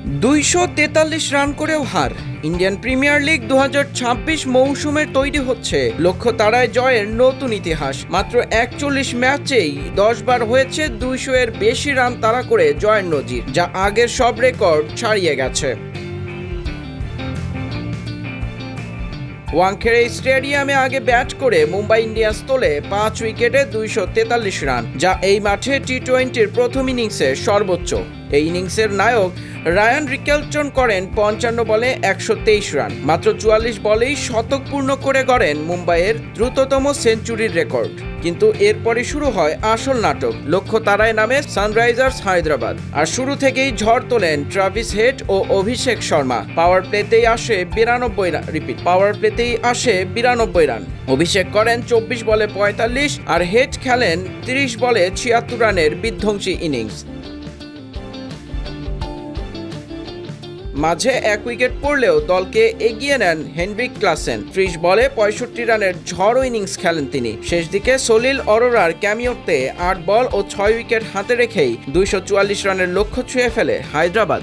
243 run করেও হার। Indian premier league 2026 মৌসুমের তৈরি হচ্ছে লক্ষ্য তাড়ায় জয়ের নতুন ইতিহাস। মাত্র 41 ম্যাচেই 10 বার হয়েছে 200 এর বেশি রান তাড়া করে জয়ের নজির, যা আগের সব রেকর্ড ছাড়িয়ে গেছে। ওয়াংখেড়ে স্টেডিয়ামে আগে ব্যাট করে মুম্বাই ইন্ডিয়ান্স তোলে 5 উইকেটে 243 রান, যা এই মাঠে টি-20-র প্রথম ইনিংসের সর্বোচ্চ। এই ইনিংসের নায়ক রায়ান রিকেলটন করেন 55 বলে 123 রান। মাত্র 44 বলেই শতক পূর্ণ করে গড়েন মুম্বাইয়ের দ্রুততম সেঞ্চুরির রেকর্ড। কিন্তু এরপরে শুরু হয় আসল নাটক। লক্ষ্য তাড়ায় নামে সানরাইজার্স হায়দ্রাবাদ, আর শুরু থেকেই ঝড় তোলেন ট্রাভিস হেড ও অভিষেক শর্মা। পাওয়ার প্লেতেই আসে 92 রান। অভিষেক করেন 24 বলে 45 আর হেড খেলেন 30 বলে 76 রানের বিধ্বংসী ইনিংস। মাঝে 1 উইকেট পড়লেও দলকে এগিয়ে নেন হেনরিক ক্লাসেন। 30 বলে 65 রানের ঝড়ো ইনিংস খেলেন তিনি। শেষ দিকে সলিল অরোরার ক্যামিওতে 8 বল ও 6 উইকেট হাতে রেখেই 244 রানের লক্ষ্য ছুঁয়ে ফেলে হায়দ্রাবাদ।